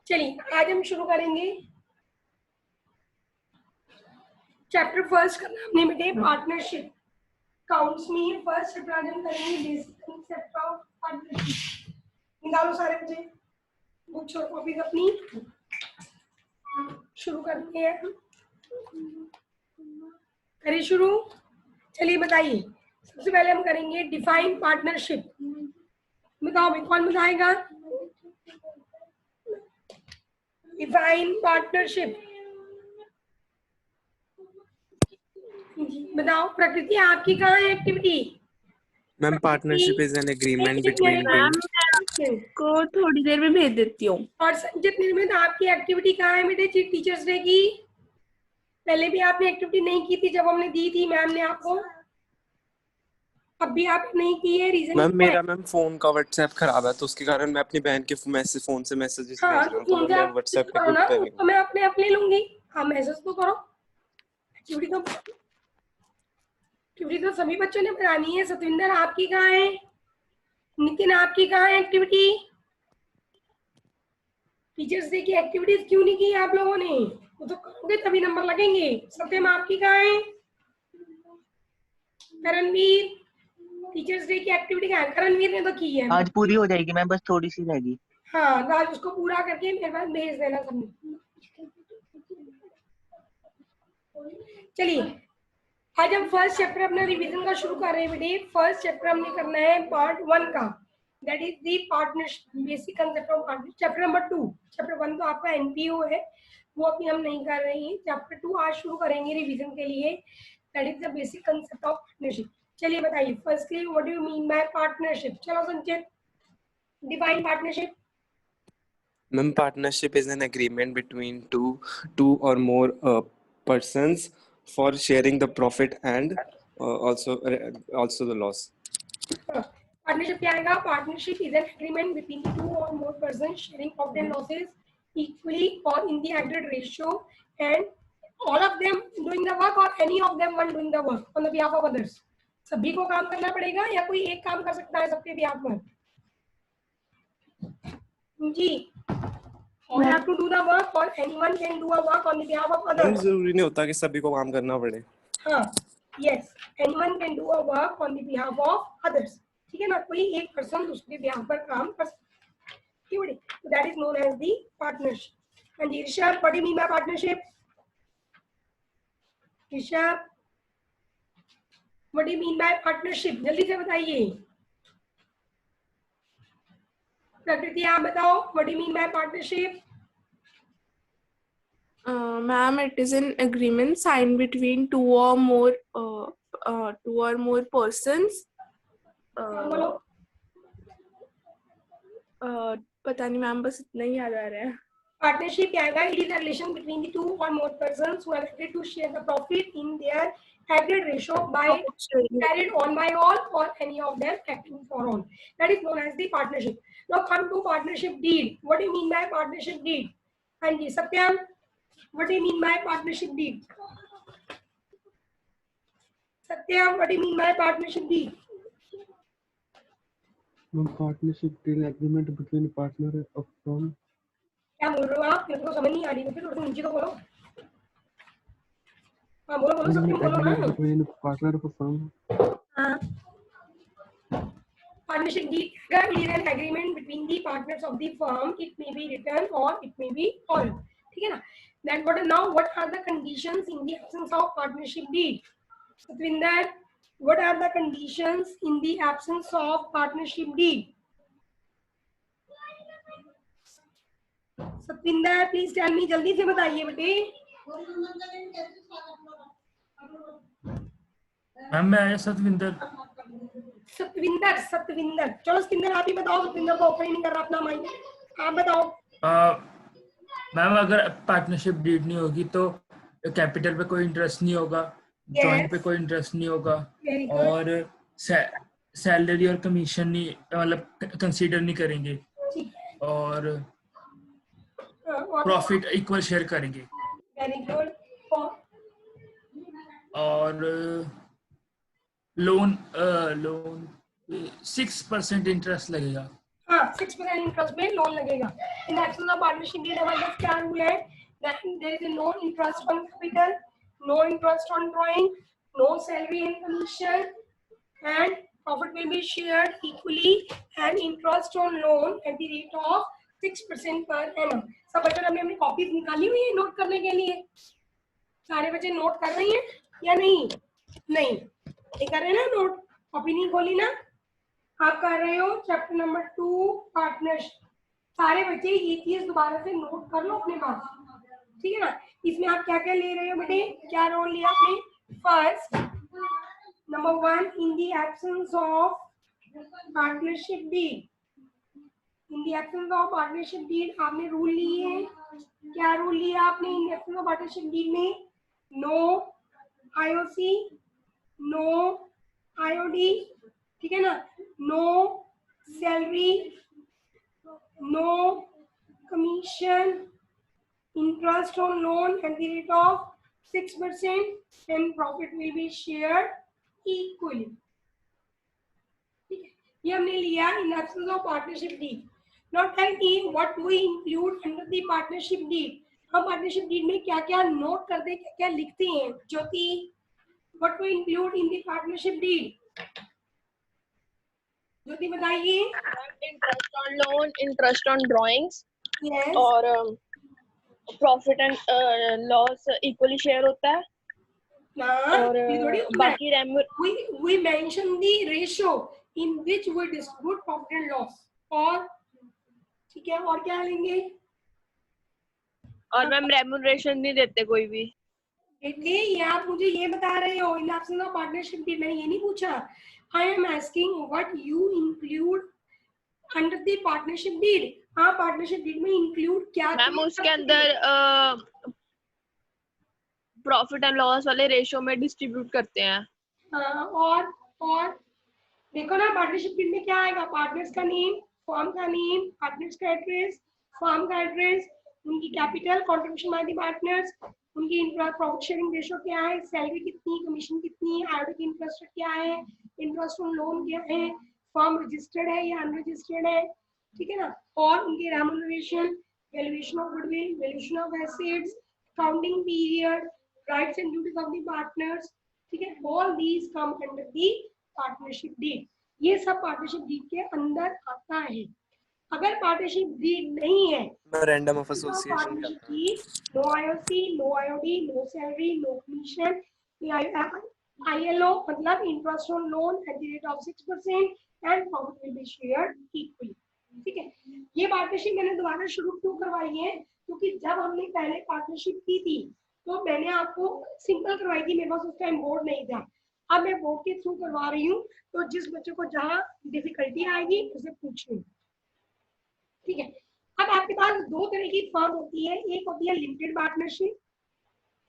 चलिए आज हम शुरू करेंगे चैप्टर फर्स्ट का नाम है बेटे पार्टनरशिप। काउंट्स में फर्स्ट चैप्टर आज हम करेंगे बेसिक कांसेप्ट ऑफ पार्टनरशिप। निकालो सारे बच्चे बुक्स और कॉपीज अपनी, शुरू करते हैं। करिए शुरू। चलिए बताइए, सबसे पहले हम करेंगे डिफाइन पार्टनरशिप। बताओ भाई, कौन बताएगा? डिफाइन पार्टनरशिप बताओ। प्रकृति आपकी कहाँ है activity? Ma'am partnership is an agreement between to. Ma'am मैं आपको थोड़ी देर में भेज देती हूँ। और संचित निर्मित आपकी एक्टिविटी कहाँ है बेटे टीचर्स डे की? पहले भी आपने एक्टिविटी नहीं की थी जब हमने दी थी मैम ने आपको, अब भी आप नहीं की है। रीजन मैम मेरा फोन का व्हाट्सएप खराब है तो उसके कारण मैं अपनी बहन के फोन से मैसेजेस भेज रहा हूँ, तो वो मैं व्हाट्सएप पे ग्रुप पे तो मैं अपने आप ले लूंगी। आप मैसेज तो करो। एक्टिविटी तो सभी बच्चों ने बनानी है। सतविंदर आपकी कहाँ है? नितिन आपकी कहाँ है एक्टिविटी? टीचर्स डे की एक्टिविटीज क्यों नहीं की आप लोगों ने? वो तो करोगे तभी नंबर लगेंगे। सत्यम आपकी कहाँ है? करणवीर टीचर्स डे की एक्टिविटी कहाँ है? करणवीर ने तो की है। आज पूरी हो जाएगी मैम, बस थोड़ी सी रहेगी। हाँ तो आज उसको पूरा करके मेरे पास भेज देना सबने। चलिए आज हम फर्स्ट चैप्टर अपना रिवीजन का शुरू कर रहे हैं बेटे। फर्स्ट चैप्टर हमने करना है पार्ट 1 का, that is the partnership basic concept of partnership. Chapter number 2, chapter 1 तो आपका एनपीओ है, वो अभी हम नहीं कर रहे हैं। चैप्टर 2 आज शुरू करेंगे रिवीजन के लिए, that is the basic concept of partnership. चलिए बताइए firstly what do you mean by partnership? चलो Sanchit define partnership. Ma'am partnership is an agreement between two or more persons for sharing the profit and also the loss. Partnership क्या आएगा? Partnership is an agreement between two or more person sharing profit and losses equally or in the aggregate ratio, and all of them doing the work or any of them one doing the work on the behalf of others. सभी को काम करना पड़ेगा या कोई एक काम कर सकता है सबके behalf पर? जी, all have to do the work or anyone can do a work on the behalf of others. जरूरी नहीं होता कि सभी को काम करना पड़े। हाँ, yes, anyone can do a work on the behalf of others. ठीक है ना, कोई एक पर्सन दूसरे behalf पर काम कर सकता है। So that is known as the partnership. And Rishabh, what do you mean by partnership? Rishabh, what do you mean by partnership? जल्दी से बताइए। प्रकृति आप बताओ, what do you mean by partnership? Ma'am, it is an agreement signed between two or more persons. पता नहीं ma'am, बस इतना ही याद आ रहा है। Partnership क्या है? It is a relation between the two or more persons who are agreed to share the profit in their aggregate ratio by carried on by all or any of them acting for all. That is known as the partnership. Now come to partnership deed. What do you mean by partnership deed? And ji Satyam, what do you mean by partnership deed? Satyam, what do you mean by partnership deed? Partnership deal agreement between partner of firm. क्या बोल रहे हो आप? मेरे को समझ नहीं आ रही, फिर थोड़ा नीचे तो बोलो। हाँ बोलो बोलो, सब बोलो ना। Between partner of a firm. हाँ। Partnership deed is an agreement between the partners of the firm. It may be written or it may be oral. ठीक है ना? Then what are the conditions in the absence of partnership deed? Satvinder, what are the conditions in the absence of partnership deed? Satvinder, please tell me, जल्दी से बताइए बेटे। Ma'am मैं आया सतविंदर। सतविंदर, चलो सतविंदर आप ही बताओ। सतविंदर को ओपन नहीं कर रहा अपना माइक, आप बताओ। मैम अगर पार्टनरशिप डीड नहीं होगी तो कैपिटल पे कोई इंटरेस्ट नहीं होगा, जॉइंट पे कोई इंटरेस्ट नहीं होगा, और सैलरी और कमीशन नहीं, मतलब कंसीडर नहीं करेंगे, और प्रॉफिट इक्वल शेयर करेंगे, वेरी गुड। और लोन 6% इंटरेस्ट लगेगा। हाँ 6% इंटरेस्ट में लोन लगेगा। In absence of partnership deed हमारे पास क्या रूल है, that there is no interest on capital, no interest on drawing, no salary and commission, and profit will be shared equally and interest on loan at the rate of 6% per annum। सब बच्चों ने अपनी copies निकाली हुई है note करने के लिए? सारे बच्चे नोट कर रहे हैं या नहीं? नहीं कर रहे हैं ना नोट? कॉपी नहीं खोली ना? आप कर रहे हो चैप्टर नंबर 2 पार्टनरशिप। सारे बच्चे ये चीज दोबारा से नोट कर लो अपने पास, ठीक है ना? इसमें आप क्या क्या ले रहे हो बेटे, क्या रोल लिया आपने? First Number 1, in the absence of partnership deed, in the absence of partnership deed आपने रूल लिए, क्या रूल लिया आपने in the absence of partnership deed में? No IOC, no IOD, ठीक है ना? No salary, no commission, interest on loan at the rate of 6% and profit will be shared equally। ठीक है, ये हमने लिया in absence of partnership deed. Now tell me what we include under the partnership deed. हम partnership deed में क्या क्या note करते हैं, क्या क्या लिखते हैं? Jyoti, what we include in the partnership deed? Jyoti बताइए। Interest on loan, interest on drawings yes और profit and loss equally share होता है और ये थोड़ी होता है। बाकी we mention the ratio in which we distribute profit and loss। और ठीक है, और क्या लेंगे? और मैम रेम्यूनरेशन नहीं देते कोई भी। बेटे ये आप मुझे ये बता रहे हो in absence of partnership deed, मैंने ये नहीं पूछा। I am asking what you include under the partnership deed. हाँ पार्टनरशिप डीड में इंक्लूड क्या मैम उसके अंदर प्रॉफिट एंड लॉस वाले रेशियो में डिस्ट्रीब्यूट करते हैं। हाँ, और देखो ना पार्टनरशिप डीड में क्या आएगा? पार्टनर्स का नेम, फर्म का नेम, पार्टनर्स का एड्रेस, फर्म का एड्रेस, उनकी capital, contribution by the partners, उनकी प्रॉफिट शेयरिंग रेशियो क्या है, सैलरी कितनी, कमीशन कितनी, आईओडी की इंटरेस्ट क्या है, इंटरेस्ट ऑन लोन क्या है, फर्म रजिस्टर्ड है या अनरजिस्टर्ड है, ठीक है ना? और उनकी remuneration, valuation of goodwill, valuation of assets, accounting period, rights and duties of the partners, ठीक है? All these come under the partnership deed. ये सब पार्टनरशिप डीड के अंदर आता है। अगर पार्टनरशिप डीड नहीं है, मेमोरेंडम ऑफ एसोसिएशन पार्टनरशिप की no IOC, no IOD, no salary, no commission, ILO मतलब interest on loan at the rate of 6% and profit will be shared equally. ठीक है, ये पार्टनरशिप मैंने दोबारा शुरू क्यों करवाई है? क्योंकि जब हमने पहले पार्टनरशिप की थी तो मैंने आपको सिंपल करवाई थी, मेरे पास उस टाइम बोर्ड नहीं था। अब मैं बोर्ड के थ्रू करवा रही हूँ, तो जिस बच्चे को जहाँ डिफिकल्टी आएगी उसे पूछिए, ठीक है? अब आपके पास दो तरह की फर्म होती है, एक होती है लिमिटेड पार्टनरशिप,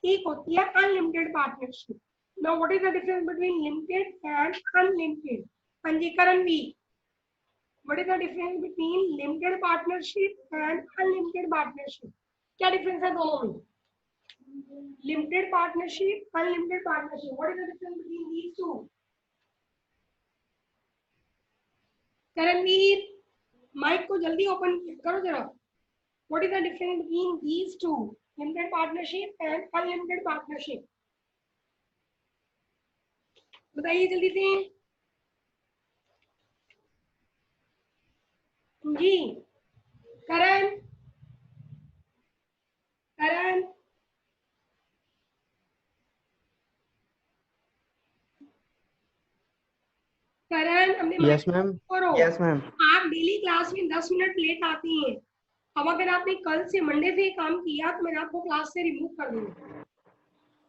एक होती है unlimited partnership. Now what is the difference between limited and unlimited? पंजीकरण भी, what is the difference between limited partnership and unlimited partnership? क्या डिफरेंस है दोनों में? Limited partnership, unlimited partnership, what is the difference between these two? Karanveer, mike को जल्दी open करो जरा। What is the difference between these two, limited partnership and unlimited partnership? बताइए जल्दी से जी। करण, करण, करण, हमने यस मैम, करो। Yes ma'am. आप डेली क्लास में 10 मिनट लेट आती हैं। अब अगर आपने कल से मंडे से काम किया तो मैं आपको क्लास से रिमूव कर दूंगी।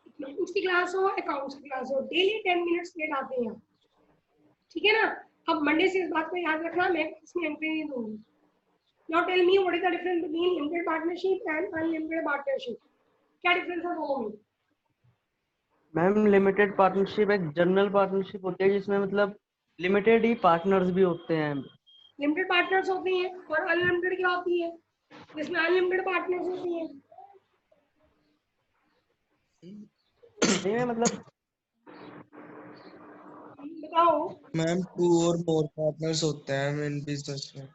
इकोनॉमिक्स की क्लास हो, अकाउंट्स की क्लास हो, डेली 10 मिनट्स लेट आते हैं, ठीक है ना? अब मंडे से इस बात को याद रखना, मैं इसमें एंट्री नहीं दूंगी। Now tell me what is the difference between limited partnership and unlimited partnership? क्या डिफरेंस है दोनों में? मैम लिमिटेड पार्टनरशिप एक जनरल पार्टनरशिप होती है जिसमें मतलब लिमिटेड ही पार्टनर्स भी होते हैं। लिमिटेड पार्टनर्स होते हैं और अनलिमिटेड क्या होती है? जिसमें अनलिमिटेड पार्टनर्स होती हैं। नहीं मतलब बताओ। मैम 2 और मोर पार्टनर्स होते हैं इन बिजनेस में।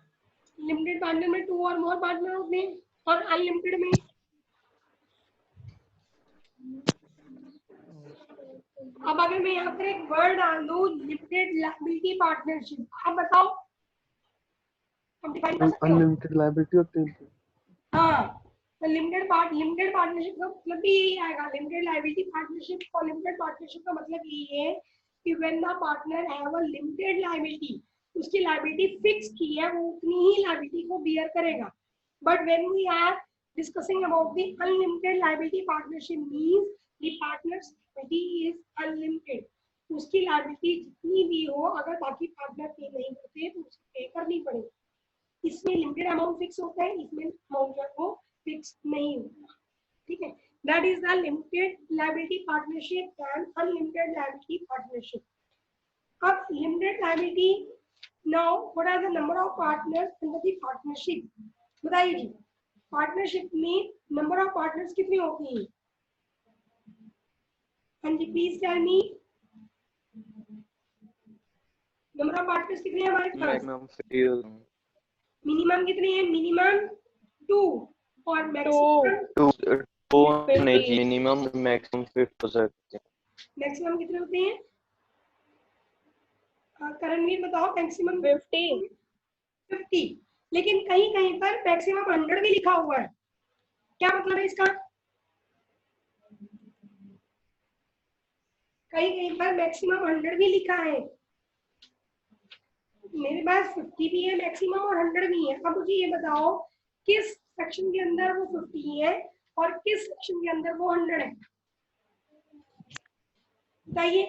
लिमिटेड पार्टनर में 2 और मोर पार्टनर होते हैं, और अनलिमिटेड में अब अगर मैं यहाँ पर एक वर्ड डाल दूं लिमिटेड लायबिलिटी पार्टनरशिप, आप बताओ हम डिफाइन कर सकते हो? अनलिमिटेड लायबिलिटी होती है। हाँ, तो लिमिटेड पार्टनरशिप का मतलब भी यही आएगा। लिमिटेड लायबिलिटी पार्टनरशिप और लिमिटेड पार्टनरशिप का मतलब यही है कि when the partner have a limited liability, उसकी लायबिलिटी फिक्स की है, वो उतनी ही लायबिलिटी को बियर करेगा। But when we are discussing about the unlimited liability partnership means the partner's liability is unlimited. उसकी लायबिलिटी जितनी भी हो, अगर बाकी पार्टनर पे नहीं करते तो उसे पे करनी पड़ेगी। इसमें लिमिटेड अमाउंट फिक्स होता है, इसमें अमाउंट जो वो फिक्स नहीं होता। ठीक है, that is the limited liability partnership and unlimited liability partnership. अब limited liability, now what are the number of partners under the partnership? बताइए जी, पार्टनरशिप में नंबर ऑफ पार्टनर्स कितने होते हैं? हाँ जी, please tell me, number of partners कितने हैं हमारे पास? मिनिमम कितने हैं? मिनिमम 2 और मैक्सिमम नहीं, मिनिमम मैक्सिमम 50 हो सकते हैं। मैक्सिमम कितने होते हैं? करणवीर बताओ, मैक्सिमम 50। लेकिन कहीं कहीं पर मैक्सिमम 100 भी लिखा हुआ है, क्या मतलब है इसका? कहीं कहीं पर मैक्सिमम 100 भी लिखा है, मेरे पास 50 भी है मैक्सिमम और 100 भी है। अब मुझे ये बताओ किस सेक्शन के अंदर वो 50 है और किस सेक्शन के अंदर वो 100 है, बताइए।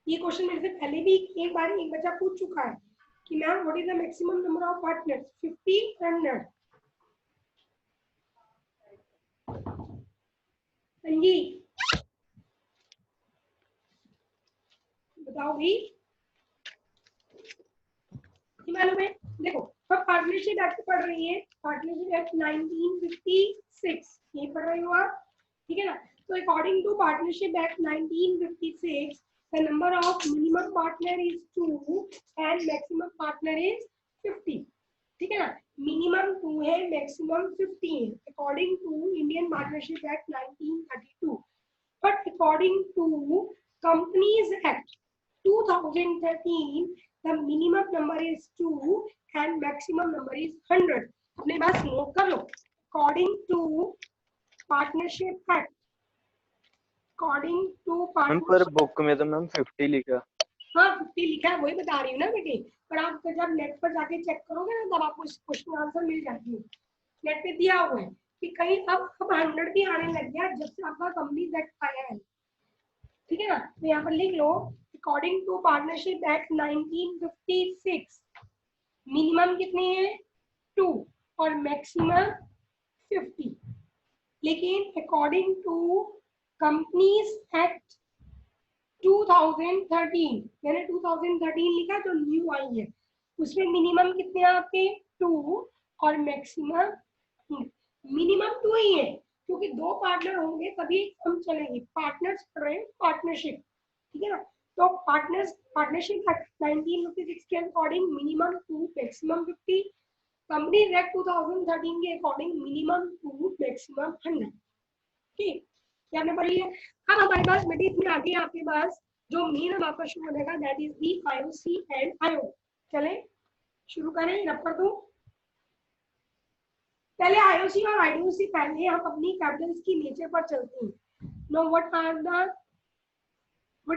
ये क्वेश्चन मेरे से पहले भी एक बार एक बच्चा पूछ चुका है कि ma'am what is the maximum number of partners, 50 100? जी बताओ भाई, मालूम है? देखो, अब पार्टनरशिप एक्ट पढ़ रही है, पार्टनरशिप एक्ट 1956 ये पढ़ रही हो आप, ठीक है ना? तो according to partnership act 1956 the number of minimum partner is 2 and maximum partner is 50, ठीक है ना? मिनिमम 2 है, मैक्सिमम 50 है according to Indian partnership act 1932। But according to companies act 2013 the minimum number is 2 and maximum number is 100। अपने पास note कर लो, according to partnership act, according to ma'am पर book में तो मैम 50 लिखा। हाँ 50 लिखा है, वही बता रही हूँ ना बेटे। पर आप जब नेट पर जाके चेक करोगे ना, तब आपको इस क्वेश्चन आंसर मिल जाती है। नेट पे दिया हुआ है कि कहीं अब 100 भी आने लग गया जब से आपका कंपनी एक्ट आया है, ठीक है ना? तो यहाँ पर लिख लो according to partnership act 1956 minimum कितने हैं? 2 और मैक्सिमम 50। लेकिन अकॉर्डिंग टू कंपनीज एक्ट 2013, मैंने 2013 लिखा जो न्यू आई है, उसमें मिनिमम कितने हैं आपके? 2 और मैक्सिमम, मिनिमम 2 ही है क्योंकि 2 पार्टनर होंगे तभी हम चलेंगे। पार्टनर्स पार्टनरशिप, ठीक है ना? तो पार्टनरशिप एक्ट 1956 के according minimum 2 maximum 50, companies act 2013 के अकॉर्डिंग मिनिमम 2 मैक्सिमम 100। ठीक, क्या आपने पढ़ी है? अब हमारे पास बेटे इसमें आगे आपके पास जो मेन अब आपका शुरू होगा that is the IOC and IO. चले शुरू करें, रब कर दूं। पहले आईओसी और आईडीओसी पहले हम अपनी कैपिटल्स की नेचर पर चलते हैं। Know what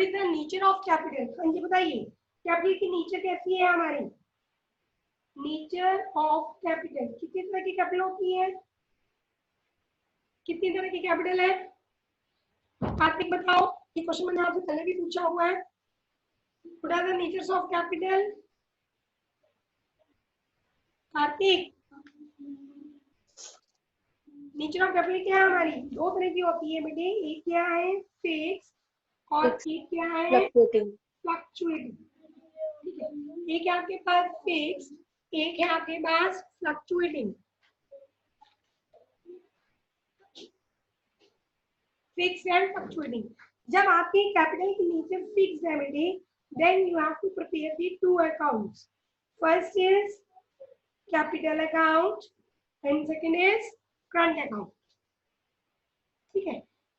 is the nature of capital? हाँ जी बताइए, कैपिटल की नेचर कैसी है हमारी? नेचर ऑफ कैपिटल, कितनी तरह की कैपिटल होती है? कितनी तरह की कैपिटल है? कार्तिक बताओ, ये क्वेश्चन मैंने आपसे पहले भी पूछा हुआ है। What are the natures of capital? Kartik, nature of capital क्या है हमारी? 2 तरह की होती है बेटे, एक क्या है फिक्स और एक क्या है फ्लक्चुएटिंग। ठीक है, एक है आपके पास फिक्स, एक है आपके पास फ्लक्चुएटिंग। Fix and fluctuating. जब आपकी कैपिटल की नेचर फिक्स है बेटे, then you have to prepare the 2 accounts. First is capital account and second is current account. ठीक है,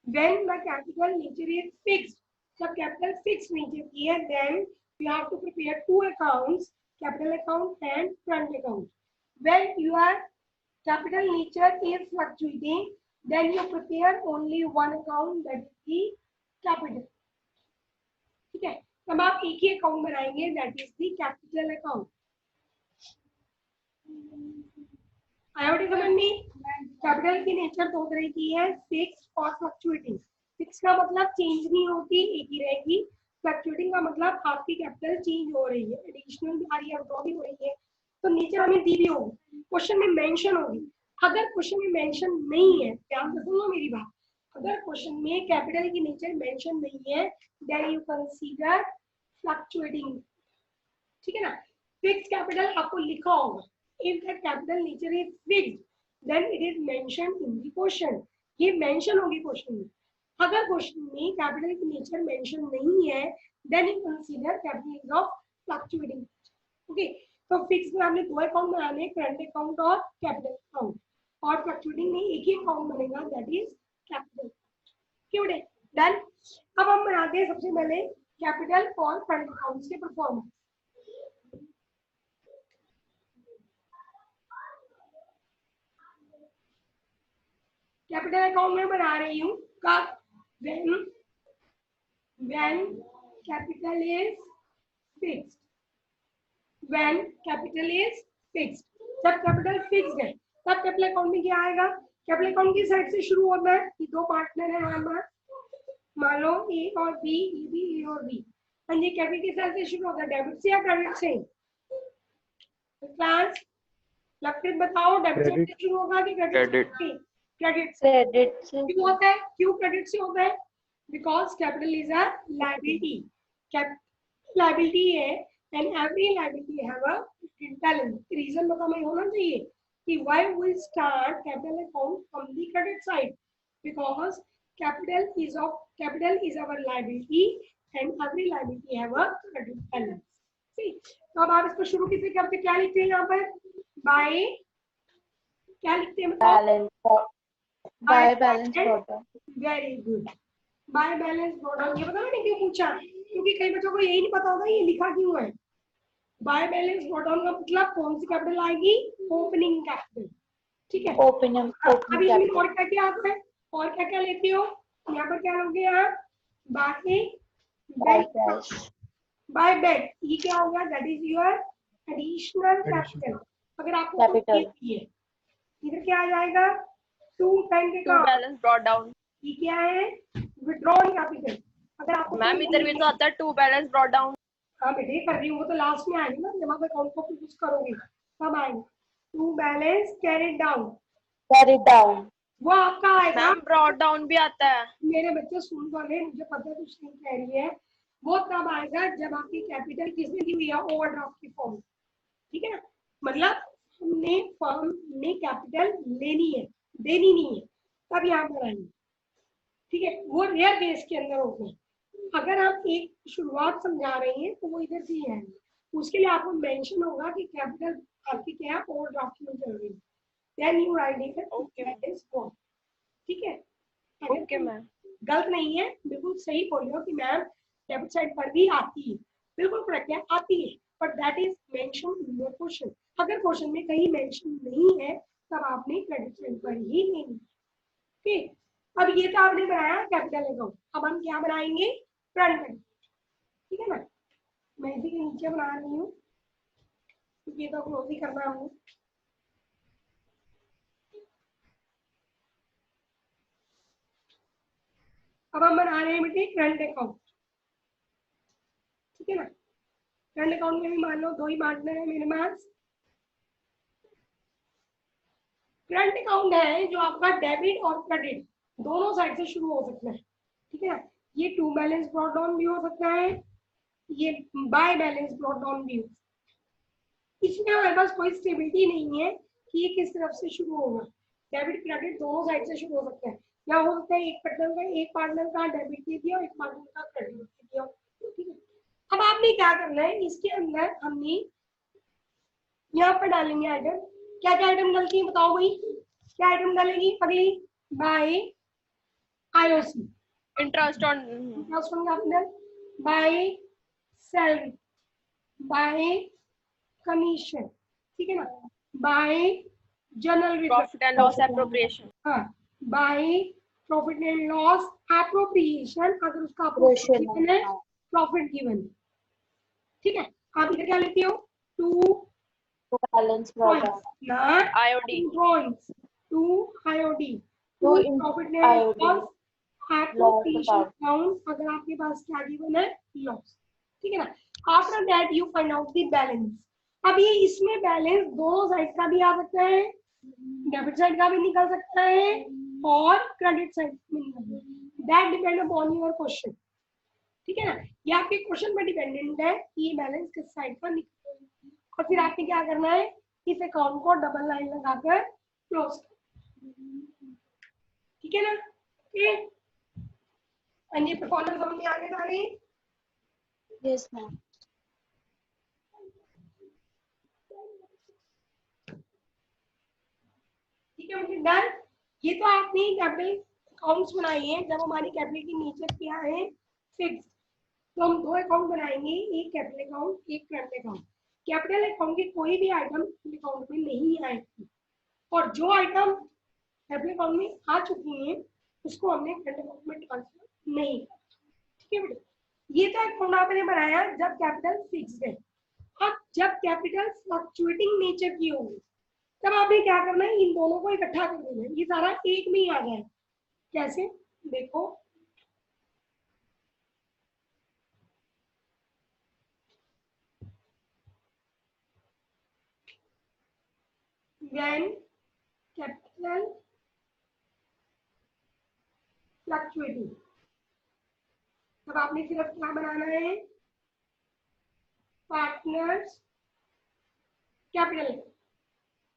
when the capital nature is fixed, जब capital fixed nature की है, then you have to prepare two accounts, capital account and current account. When your capital nature is fluctuating, then you prepare only one account, that is the capital. ठीक है, तब आप एक ही account बनाएंगे, that is the capital account. आयोडी समझ में? Capital की nature दो तरह की है, फिक्स्ड और फ्लक्चुएटिंग. फिक्स का मतलब चेंज नहीं होती, एक ही रहेगी. फ्लक्चुएटिंग का मतलब आपकी कैपिटल चेंज हो रही है, एडिशनल भी आ रही है, विड्रॉ भी हो रही है. तो नेचर हमें दी भी होगी, क्वेश्चन में मेंशन होगी. अगर क्वेश्चन में मेंशन नहीं है, ध्यान से सुनो मेरी बात, अगर क्वेश्चन में कैपिटल की नेचर मेंशन नहीं है, देन यू कंसीडर फ्लक्चुएटिंग. ठीक है ना? फिक्स कैपिटल आपको लिखा होगा. If the capital nature is fixed, then it is mentioned in the question. ये mention होगी क्वेश्चन में. अगर क्वेश्चन में कैपिटल की नेचर मेंशन नहीं है, then you consider capital is of fluctuating. Okay, तो फिक्स में हमने दो अकाउंट बनाने, करंट अकाउंट और कैपिटल अकाउंट, और फ्लक्चुएटिंग में एक ही अकाउंट बनेगा, दैट इज कैपिटल. क्यों डे? डन. अब हम बनाते हैं सबसे पहले कैपिटल और करंट अकाउंट्स के परफॉर्मेंस. कैपिटल अकाउंट में बना रही हूँ कब? when capital is fixed. when capital is fixed, जब कैपिटल फिक्स्ड है तब कैपिटल अकाउंट में क्या आएगा? कैपिटल अकाउंट की साइड से शुरू होता है कि दो पार्टनर है हमारे पास, मान लो ए और बी, ये भी ए और बी, और ये कैपिटल की साइड से शुरू होता है, डेबिट से या क्रेडिट से? क्लास लक्षित बताओ, डेबिट से शुरू होगा कि क्रेडिट से? क्रेडिट से. क्यों होता है? क्यों क्रेडिट से होता है? Because capital is a liability. Liability है and every liability have a balance. Reason बताओ मैं होना चाहिए कि why we start capital account from the credit side, because capital is our liability and every liability have a credit balance. तो अब आप इसको शुरू किससे करते, क्या लिखते हैं यहाँ पर? बाय, क्या लिखते हैं? By balance brought down. Very good. By balance brought down. ये पता मैंने क्यों पूछा? क्योंकि कई बच्चों को यही नहीं पता होगा ये लिखा क्यों है. बाय बैलेंस ब्रॉट डाउन का मतलब कौन सी कैपिटल आएगी? Opening capital. ठीक है, ओपनिंग. अभी और क्या क्या आता है, और क्या क्या लेते हो? यहाँ पर क्या लोगे आप? By bed. ये क्या होगा? That is your additional capital. अगर आपको चाहिए इधर क्या आ जाएगा? To bank account balance brought down. ये क्या है? Withdrawn capital. अगर आपको मैम इधर भी तो आता है टू बैलेंस ब्रॉट डाउन. हाँ बेटे कर रही हूँ, वो तो लास्ट में आएगी ना, जब आप अकाउंट को यूज करोगे तब आएगा. To balance carried down. वो आपका आएगा. मैम ब्रॉट डाउन भी आता है. मेरे बच्चे सुन वाले, मुझे पता है कुछ नहीं कह रही है. वो तब आएगा जब आपकी कैपिटल किसने दी हुई है? ओवरड्राफ्ट की फॉर्म. ठीक है ना? मतलब हमने फर्म ने कैपिटल लेनी है, देनी नहीं है, तब यहाँ पर आएंगे. ठीक है, वो रेयर केस के अंदर होते हैं. अगर आप एक शुरुआत समझा रही हैं तो वो इधर से ही आएंगे. उसके लिए आपको मेंशन होगा कि कैपिटल आपकी क्या है, ओवरड्राफ्ट में चल रही है. Then you write it. ठीक है, ओके मैम. गलत नहीं है, बिल्कुल सही बोल रहे हो कि मैम डेबिट साइड पर भी आती है. बिल्कुल करेक्ट है, आती है, but that is mention in your question. अगर क्वेश्चन में कहीं मेंशन नहीं है तब आपने क्रेडिट साइड पर ही लेनी. ठीक, अब ये तो आपने बनाया कैपिटल अकाउंट. अब हम क्या बनाएंगे? Current account. ठीक है ना? मैं इसी के नीचे बना रही हूँ, ये तो क्लोज ही करना है. अब हम बना रहे हैं बेटे करंट अकाउंट. ठीक है ना? करंट अकाउंट में भी मान लो दो ही पार्टनर है मेरे पास. करंट अकाउंट है जो आपका डेबिट और क्रेडिट दोनों साइड से शुरू हो सकता है. ठीक है ना? ये टू बैलेंस ब्रॉट डाउन भी हो सकता है, ये बाय बैलेंस ब्रॉट डाउन भी हो सकता है. इसमें हमारे पास कोई स्टेबिलिटी नहीं है कि ये किस तरफ से शुरू होगा. डेबिट क्रेडिट दोनों साइड से शुरू हो सकता है, या हो सकता है एक पार्टनर का डेबिट दे दिया और एक पार्टनर का क्रेडिट दे दिया. ठीक है, अब आपने क्या करना है, इसके अंदर हमने यहाँ पर डालेंगे आइटम। क्या क्या आइटम डलती है बताओ भाई, क्या आइटम डालेगी अगली? By IOC, interest on interest on capital, by salary, by commission, ठीक है ना, by general reserve, profit and loss appropriation, हाँ, by profit and loss appropriation, अगर उसका appropriation है प्रॉफिट गिवन, ठीक है। आप इधर क्या लेते हो? To balance product, not IOD, drawings, to IOD, to To profit and IOD, loss appropriation account. account, अगर आपके पास क्या गिवन है? लॉस, ठीक है ना। After that you find out the balance. अब ये इसमें बैलेंस दोनों साइड का भी आ सकता है, डेबिट साइड का भी निकल सकता है और क्रेडिट साइड में निकल सकता है, that depend upon your question, ठीक है ना। ये आपके क्वेश्चन पर डिपेंडेंट है कि ये बैलेंस किस साइड का निकल है। और फिर आपने क्या करना है? इस अकाउंट को डबल लाइन लगाकर क्लोज, ठीक है ना। ओके, और ये परफॉर्मेंस हमने आगे डाली। यस मैम, ठीक है, मुझे डन। ये तो आपने कैपिटल अकाउंट्स बनाए हैं। जब हमारी कैपिटल की नेचर क्या है? फिक्स, तो हम दो अकाउंट बनाएंगे, एक कैपिटल अकाउंट, एक करंट अकाउंट। कैपिटल अकाउंट की कोई भी आइटम अकाउंट में नहीं आएगी, और जो आइटम कैपिटल अकाउंट में आ चुकी हैं उसको हमने करंट अकाउंट में ट्रांसफर नहीं किया, ठीक है बेटा। ये तो अकाउंट आपने बनाया जब कैपिटल फिक्स्ड है। अब जब कैपिटल फ्लक्चुएटिंग नेचर की होगी तब आपने क्या करना है? इन दोनों को इकट्ठा कर देना है, ये सारा एक में ही आ जाए। कैसे? देखो, when capital fluctuating, तब आपने सिर्फ क्या बनाना है? पार्टनर्स कैपिटल,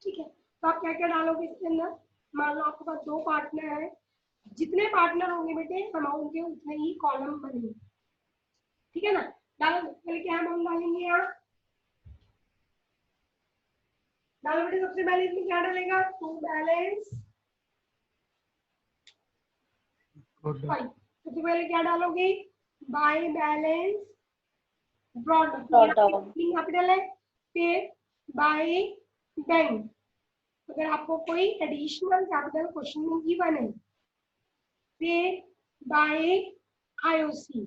ठीक है। तो आप क्या क्या डालोगे इसके अंदर? मान लो आपके पास दो पार्टनर है, जितने पार्टनर होंगे बेटे अमाउंट के उतने ही कॉलम बनेंगे, ठीक है ना। डालो, पहले क्या अमाउंट डालेंगे यहाँ? डालो बेटे, सबसे पहले इसमें क्या डालेगा? To balance 5। सबसे पहले क्या डालोगे? By balance brought Drawdown. Capital है, फिर बाय बैंक। अगर आपको कोई एडिशनल कैपिटल क्वेश्चन में गिवन है, फिर by IOC,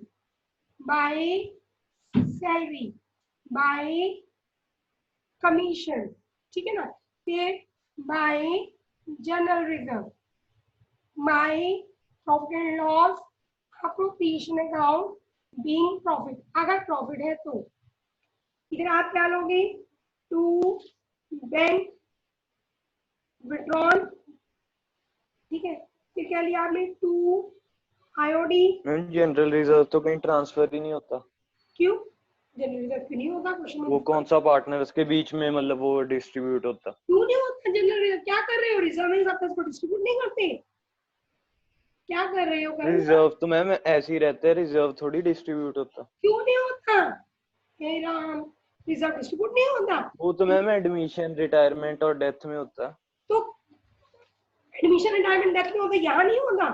by salary, by commission, ठीक है ना, फिर by general reserve, by profit and loss appropriation account being profit, अगर प्रॉफिट है तो। इधर आप क्या लोगे? टू बैंक विड्रॉन, ठीक है। फिर क्या लिया आपने? To IOD. Ma'am general reserve तो कहीं ट्रांसफर ही नहीं होता। क्यों जनरल रिजर्व क्यों नहीं होता? क्वेश्चन वो कौन सा पार्टनर के बीच में मतलब वो डिस्ट्रीब्यूट होता? क्यों नहीं होता जनरल रिजर्व? क्या कर रहे हो? रिजर्व में सब को डिस्ट्रीब्यूट नहीं करते? क्या कर रहे हो? रिजर्व तो मैम ऐसे ही रहते हैं, रिजर्व थोड़ी डिस्ट्रीब्यूट होता। क्यों नहीं होता? हे राम, रिजर्व डिस्ट्रीब्यूट नहीं होता। वो तो मैम एडमिशन, रिटायरमेंट और डेथ में होता है। तो एडमिशन रिटायरमेंट डेथ में होता, यहाँ नहीं होता।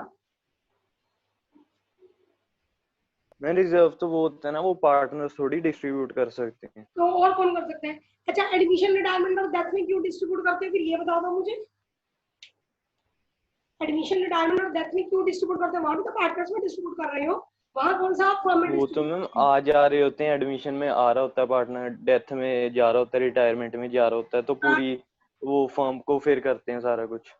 मैं रिजर्व तो वो होता है ना, वो पार्टनर्स थोड़ी डिस्ट्रीब्यूट कर सकते हैं। तो और कौन कर सकता है? अच्छा, एडमिशन रिटायरमेंट और डेथ में क्यों डिस्ट्रीब्यूट करते हैं? फिर ये बताओ तो मुझे, एडमिशन रिटायरमेंट और डेथ में क्यों डिस्ट्रीब्यूट करते हैं? वहां भी तो पार्टनर्स में डिस्ट्रीब्यूट कर रहे हो, वहां कौन सा फॉर्म में? वो तो मैम आ जा रहे होते हैं, एडमिशन में आ रहा होता है पार्टनर, डेथ में जा रहा होता है, रिटायरमेंट में जा रहा होता है, तो पूरी वो फर्म को फिर करते हैं सारा कुछ।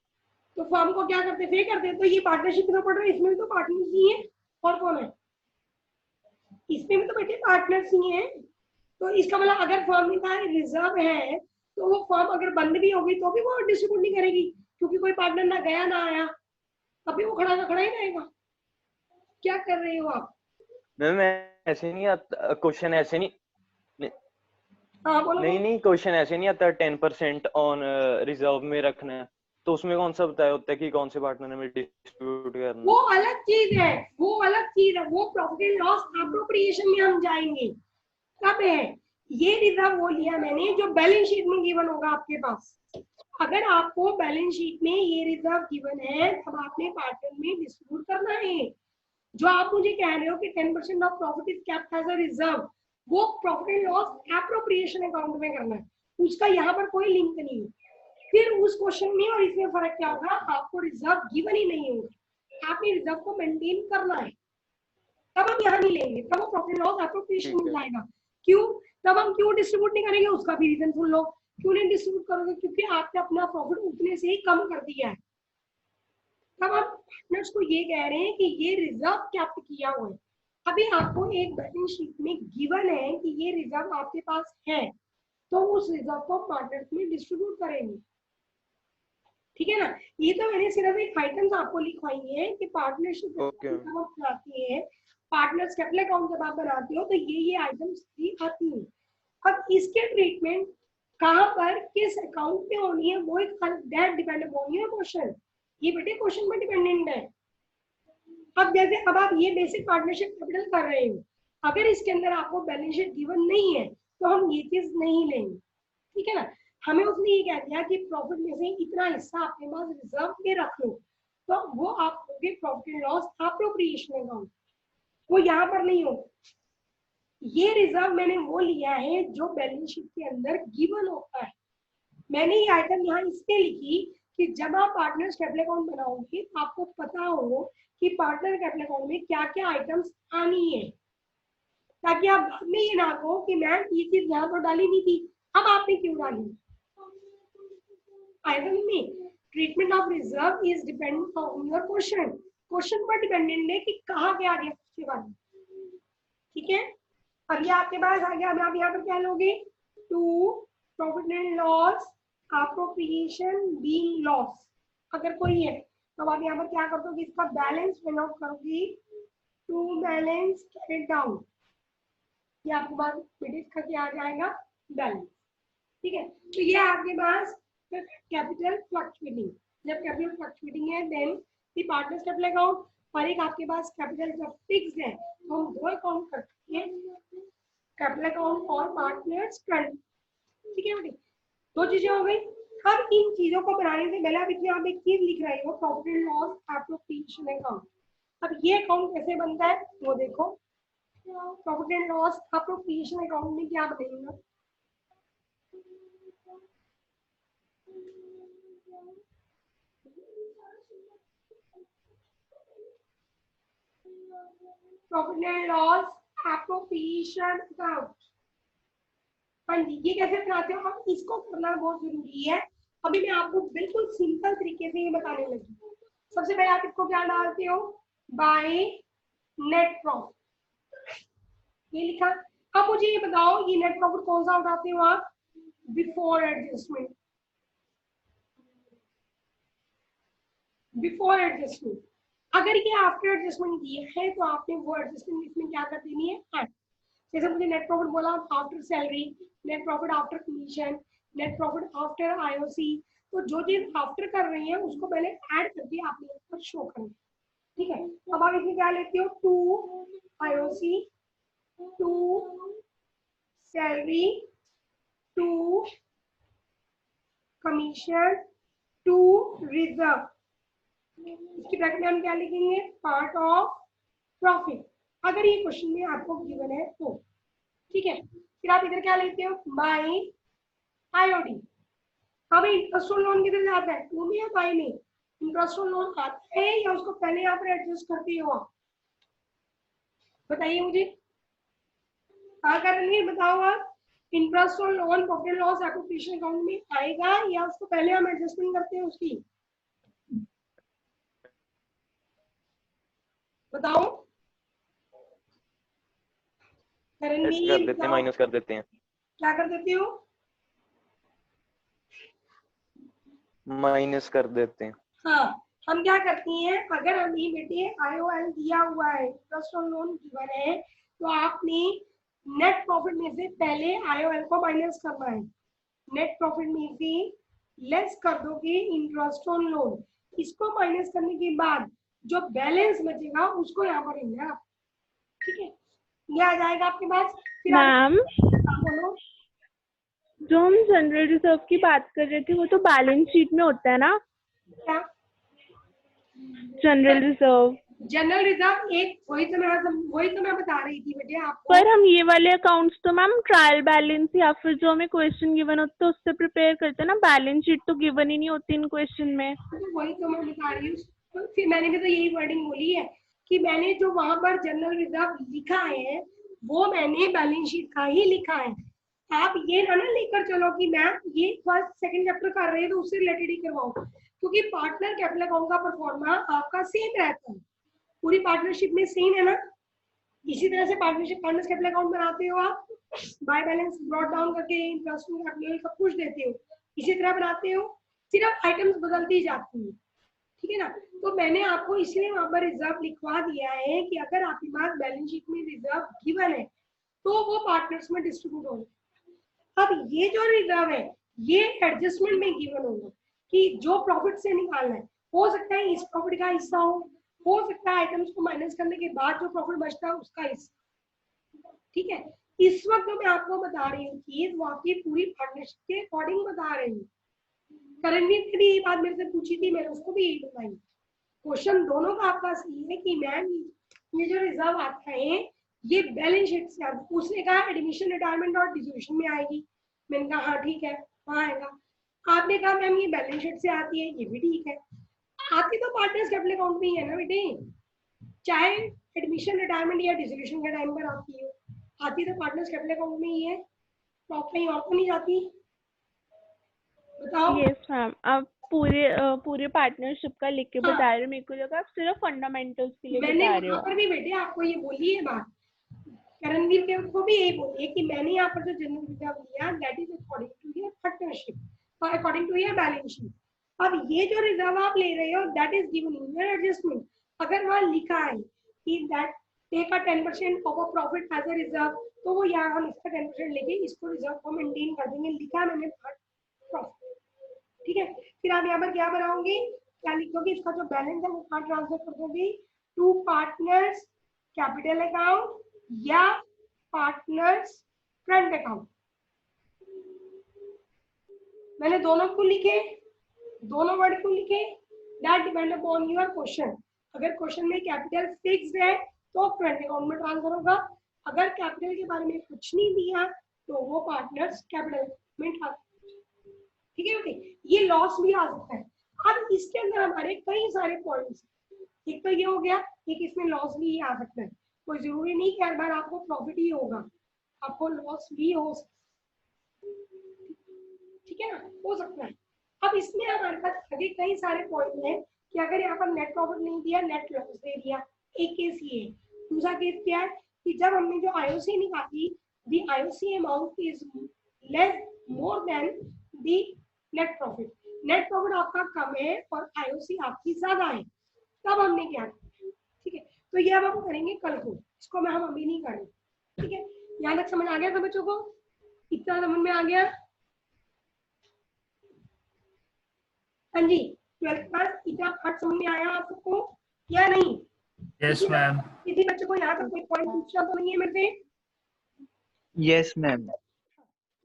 तो फर्म को क्या करते हैं? फिर करते हैं। तो ये पार्टनरशिप में पड़ रहा है, इसमें भी तो पार्टनर्स ही है, और कौन है? इसमें भी तो बेटे पार्टनर्स ही हैं। तो इसका मतलब अगर फर्म का रिजर्व है तो वो फर्म अगर बंद भी होगी तो भी वो डिस्ट्रीब्यूट नहीं करेगी, क्योंकि कोई पार्टनर ना गया ना आया, अभी वो खड़ा का खड़ा ही रहेगा। क्या कर रहे हो आप? मैम ऐसे नहीं आता क्वेश्चन, ऐसे नहीं, हाँ बोलो। नहीं क्वेश्चन ऐसे नहीं आता 10% ऑन रिजर्व में रखना है, तो उसमें कौन सा बताया होता है कि कौन से पार्टनर में डिस्ट्रीब्यूट करना है? वो अलग चीज है, वो अलग चीज है, वो प्रॉफिट एंड लॉस एप्रोप्रिएशन में हम जाएंगे। कब है? ये रिजर्व वो लिया मैंने जो बैलेंस शीट में गिवन होगा आपके पास। अगर आपको बैलेंस शीट में ये रिजर्व गिवन है तब आपने पार्टनर में डिस्ट्रीब्यूट करना है। जो आप मुझे कह रहे हो कि 10% of profit is kept as a reserve, वो profit and loss appropriation account में करना है, उसका यहाँ पर कोई लिंक नहीं है। फिर उस क्वेश्चन में और इसमें फर्क क्या होगा, आपको रिजर्व गिवन ही नहीं होगा, आपने रिजर्व को मेंटेन करना है, तब हम यहाँ नहीं लेंगे, तब वो प्रॉफिट लॉस एप्रोप्रिएशन में जाएगा। क्यों? तब हम क्यों डिस्ट्रीब्यूट नहीं करेंगे, उसका भी रीजन सुन लो। क्यों नहीं डिस्ट्रीब्यूट करोगे? क्योंकि आपने अपना प्रॉफिट उतने से ही कम कर दिया है। तब आप पार्टनर्स को ये कह रहे हैं कि ये रिजर्व कैप्ट किया हुआ है। अभी आपको एक बैलेंस शीट में गिवन है कि ये रिजर्व आपके पास है, तो उस रिजर्व को पार्टनर्स में डिस्ट्रीब्यूट करेंगे। ठीक है ना? ये तो मैंने सिर्फ एक आइटम्स आपको लिखवाई है कि पार्टनरशिप जब आप बनाती है, पार्टनर्स कैपिटल अकाउंट जब आप बनाते हो तो ये आइटम्स भी आती है। अब इसके ट्रीटमेंट कहाँ पर किस अकाउंट में होनी है वो एक that depend upon your question. ये बेटे क्वेश्चन पर डिपेंडेंट है। अब जैसे अब आप ये बेसिक पार्टनरशिप कैपिटल कर रहे हो, अगर इसके अंदर आपको बैलेंस शीट गिवन नहीं है तो हम ये चीज नहीं लेंगे। ठीक है ना? हमें उसने ये कह दिया कि प्रॉफिट में से इतना हिस्सा अपने पास रिजर्व में रख लो, तो वो आप होंगे profit and loss appropriation account, वो यहाँ पर नहीं होगा। ये रिजर्व मैंने वो लिया है जो बैलेंस शीट के अंदर गिवन होता है। मैंने ये आइटम यहाँ इसलिए लिखी कि जब आप पार्टनर्स कैपिटल अकाउंट बनाओगे तो आपको पता हो कि पार्टनर कैपिटल अकाउंट में क्या क्या आइटम्स आनी है, ताकि आप बाद में ये ना कहो कि मैम ये चीज यहाँ पर डाली नहीं थी, अब आपने क्यों डाली। आइटम में treatment of reserve is dependent on your question, question पर डिपेंडेंट है कि कहाँ क्या आ गया उसके बाद। ठीक है? अब ये आपके पास आ गया। अब आप यहाँ पर क्या लोगे, to profit and loss appropriation being loss अगर कोई है तो आप यहाँ पर क्या कर दोगे, इसका बैलेंस फाइंड आउट करोगे, टू बैलेंस कैरिड डाउन, ये आपके पास बेटे इसका क्या आ जाएगा, बैलेंस। ठीक है? तो ये आपके पास कैपिटल फ्लक्चुएटिंग, जब कैपिटल फ्लक्चुएटिंग है then the partners capital account, और एक आपके पास कैपिटल जब फिक्स्ड है तो हम दो अकाउंट करते हैं, कैपिटल अकाउंट और पार्टनर्स करंट। ठीक है बेटे? दो चीजें हो गई। अब इन चीजों को बनाने से पहले आप इसमें आप एक चीज लिख रहे हो, profit and loss appropriation account. अब ये अकाउंट कैसे बनता है वो देखो, profit and loss appropriation account में क्या बनेगा, profit and loss appropriation account. हाँ जी, ये कैसे बनाते हो, अब इसको करना बहुत जरूरी है। अभी मैं आपको बिल्कुल सिंपल तरीके से ये बताने लगी। सबसे पहले आप इसको क्या डालते हो, बाय नेट प्रॉफिट, ये लिखा। अब मुझे ये बताओ ये नेट प्रॉफिट कौन सा उठाते हो आप, बिफोर एडजस्टमेंट, बिफोर एडजस्टमेंट। अगर ये आफ्टर एडजस्टमेंट दिया है तो आपने वो एडजस्टमेंट इसमें क्या कर देनी है, ऐड। जैसे मुझे नेट प्रॉफिट बोला after salary, net profit after commission, net profit after IOC, तो जो चीज आफ्टर कर रही है उसको पहले ऐड करके आपने यहाँ पर शो करना है। ठीक है? अब आप इसमें क्या लेते हो, to IOC, to salary, to commission, to reserve. इसकी ब्रैकेट में हम क्या लिखेंगे, पार्ट ऑफ प्रॉफिट, अगर ये क्वेश्चन में आपको गिवन है तो। ठीक है? फिर आप इधर क्या लेते हो, बाय आईओडी। अब इंटरेस्ट ऑन लोन किधर जाता है, टू में या बाय में, इंटरेस्ट ऑन लोन आता है या उसको पहले यहाँ पर एडजस्ट करते हो आप, बताइए मुझे, क्या करेंगे बताओ आप। Interest on loan profit and loss appropriation account में आएगा या उसको पहले हम एडजस्टमेंट करते हैं उसकी, बताओ। कर देते हैं, माइनस कर देते हैं। क्या कर देते हो, माइनस कर देते हैं। हाँ, हम क्या करते हैं, अगर अभी बेटे आईओएल दिया हुआ है, इंटरेस्ट ऑन लोन गिवन है, तो आपने नेट प्रॉफिट में से पहले आईओएल को माइनस करना है। नेट प्रॉफिट में से लेस कर दोगे इंटरेस्ट ऑन लोन, इसको माइनस करने के बाद जो बैलेंस बचेगा उसको यहाँ पर लेंगे आप। ठीक है? ये आ जाएगा आपके पास। फिर मैम आप बोलो। जो हम जनरल रिजर्व की बात कर रहे थे वो तो बैलेंस शीट में होता है ना, क्या जनरल रिजर्व। जनरल रिजर्व एक वही तो मैं बता रही थी बेटे आपको। पर हम ये वाले अकाउंट्स तो मैम ट्रायल बैलेंस या फिर जो हमें क्वेश्चन गिवन होता है उससे प्रिपेयर करते हैं ना, बैलेंस शीट तो गिवन ही नहीं होती इन क्वेश्चन में। तो वही तो मैं बता रही हूँ। तो फिर मैंने भी तो यही वर्डिंग बोली है कि मैंने जो वहां पर जनरल रिजर्व लिखा है वो मैंने बैलेंस शीट का ही लिखा है। आप ये ना लेकर चलो कि मैम ये फर्स्ट सेकंड चैप्टर कर रहे हैं तो उससे रिलेटेड ही करवाओ, क्योंकि पार्टनर कैपिटल अकाउंट का परफॉर्मा आपका सेम रहता है, पूरी पार्टनरशिप में सेम है ना। इसी तरह से पार्टनर्स कैपिटल अकाउंट बनाते हो आप, बाय बैलेंस ब्रॉट डाउन करके इंटरेस्ट कैपिटल सब कुछ देते हो, इसी तरह बनाते हो, सिर्फ आइटम्स बदलती जाती है, ठीक है ना। तो मैंने आपको इसलिए वहां पर रिजर्व लिखवा दिया है कि अगर आपके पास बैलेंस शीट में रिजर्व गिवन है तो वो पार्टनर्स में डिस्ट्रीब्यूट होगा। अब ये जो रिजर्व है ये एडजस्टमेंट में गिवन होगा कि जो प्रॉफिट से निकालना है, हो सकता है इस प्रॉफिट का हिस्सा हो सकता है आइटम्स को माइनस करने के बाद जो प्रॉफिट बचता है उसका हिस्सा, ठीक है। इस वक्त मैं आपको बता रही हूँ कि वो आपकी पूरी पार्टनरशिप के अकॉर्डिंग बता रही हूँ। करणवीर ने भी ये बात मेरे से पूछी थी, मैंने उसको भी यही बताई। क्वेश्चन दोनों का आपका सही है कि मैम ये जो रिजर्व आता है ये बैलेंस शीट से आता है। उसने कहा एडमिशन रिटायरमेंट और डिस्ट्रीब्यूशन में आएगी, मैंने कहा हाँ ठीक है वहाँ आएगा। आपने कहा मैम ये बैलेंस शीट से आती है, ये भी ठीक है। आती तो पार्टनर्स कैपिटल अकाउंट में ही है ना बेटे, चाहे एडमिशन रिटायरमेंट या डिस्ट्रीब्यूशन के टाइम पर आती हो, आती तो पार्टनर्स कैपिटल अकाउंट में ही है, तो आप कहीं और तो नहीं जाती। बताओ। यस मैम, आप पूरे पार्टनरशिप का लिख के बता रहे हो, मेरे को लगा आप सिर्फ फंडामेंटल्स के लिए मैंने बता रहे हो। वहां पर भी बेटे आपको ये बोली है बात, करणवीर के को भी यही बोली है कि मैंने यहाँ पर जो जनरल रिजर्व लिया that is according to your partnership और according to your balance sheet. अब ये जो रिजर्व आप ले रहे हो that is given in your adjustment. अगर वहाँ लिखा है कि that take a 10% of a profit as a reserve, तो वो यहाँ हम इसका 10% लेके इसको रिजर्व को मेंटेन कर देंगे, लिखा मैंने प्रॉफिट, ठीक है। फिर आप यहाँ पर क्या बनाओगे, क्या लिखोगे, इसका जो बैलेंस है वो कहाँ ट्रांसफर कर दोगे, टू पार्टनर्स कैपिटल अकाउंट या पार्टनर्स फ्रंट अकाउंट। मैंने दोनों को लिखे, दोनों वर्ड को लिखे, that depend upon your question. अगर क्वेश्चन में कैपिटल फिक्स्ड है तो फ्रंट अकाउंट में ट्रांसफर होगा, अगर कैपिटल के बारे में कुछ नहीं दिया तो वो पार्टनर्स कैपिटल में ट्रांसफर, ठीक है बेटे। ये लॉस भी आ सकता है। अब इसके अंदर हमारे कई सारे पॉइंट्स, एक तो ये हो गया, एक इसमें लॉस भी आ सकता है। कोई जरूरी नहीं कि हर बार आपको प्रॉफिट ही होगा, आपको लॉस भी हो सकता है, ठीक है ना, हो सकता है। अब इसमें हमारे पास आगे कई सारे पॉइंट हैं कि अगर यहाँ पर नेट प्रॉफिट नहीं दिया, नेट लॉस दे दिया, एक केस ये है। दूसरा केस क्या है कि जब हमने जो आईओसी निकाली, the IOC amount is less more than the net profit, net profit आपका कम है और आईओसी आपकी ज्यादा है, तब हमने क्या किया, ठीक है। तो ये अब हम करेंगे कल को, इसको मैं हम अभी नहीं करेंगे, ठीक है। यहाँ तक समझ आ गया सब बच्चों को, इतना समझ में आ गया। हाँ जी, 12th क्लास इतना पार्ट समझ में आया आप सबको या नहीं? Yes ma'am. किसी बच्चे को यहाँ तक कोई पॉइंट पूछना तो नहीं है मेरे से? Yes ma'am.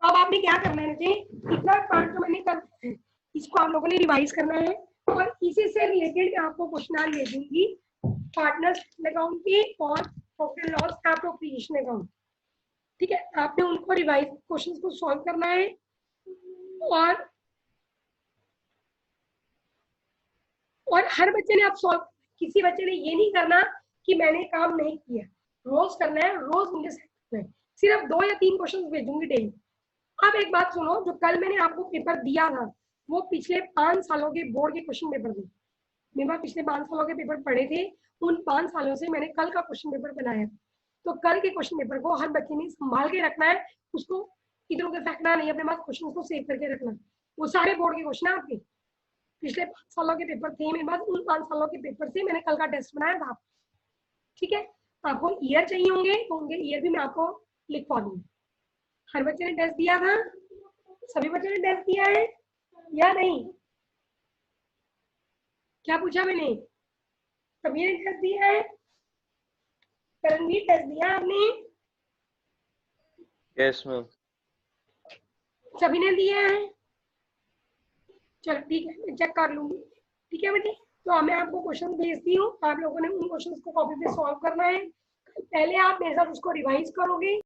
अब आपने क्या करना है मुझे, इतना पार्ट जो मैंने कर इसको आप लोगों ने रिवाइज करना है और इसी से रिलेटेड मैं आपको क्वेश्चन दे दूंगी पार्टनर्स अकाउंट के और प्रॉफिट लॉस एप्रोप्रिएशन अकाउंट, ठीक है। आपने उनको रिवाइज क्वेश्चंस को सॉल्व करना है और हर बच्चे ने आप सॉल्व, किसी बच्चे ने ये नहीं करना कि मैंने काम नहीं किया, रोज करना है, रोज मुझे करना है। सिर्फ 2 या 3 क्वेश्चंस भेजूंगी डेली। अब एक बात सुनो, जो कल मैंने आपको पेपर दिया था वो पिछले 5 सालों के बोर्ड के क्वेश्चन पेपर थे। मेरे पास पिछले 5 सालों के पेपर पढ़े थे, उन 5 सालों से मैंने कल का क्वेश्चन पेपर बनाया। तो कल के क्वेश्चन पेपर को हर बच्चे ने संभाल के रखना है, उसको इधर उधर फेंकना नहीं, अपने पास क्वेश्चन को सेव करके रखना। वो सारे बोर्ड के क्वेश्चन है आपके, पिछले 5 सालों के पेपर थे मेरे पास, उन 5 सालों के पेपर से मैंने कल का टेस्ट बनाया था, ठीक है। आपको ईयर चाहिए होंगे तो उनके ईयर भी मैं आपको लिखवा दूंगी। हर बच्चे ने टेस्ट दिया था, सभी बच्चों ने टेस्ट दिया है या नहीं? क्या पूछा मैंने? सभी ने टेस्ट दिया है? करणवीर टेस्ट दिया आपने? Yes ma'am. सभी ने दिए हैं? चलो ठीक है, मैं चेक कर लूंगी। ठीक है बेटी, तो मैं आपको क्वेश्चन भेजती हूँ, आप लोगों ने उन क्वेश्चंस को कॉपी पे सॉल्व करना है। पहले आप मेरे साथ उसको रिवाइज करोगे,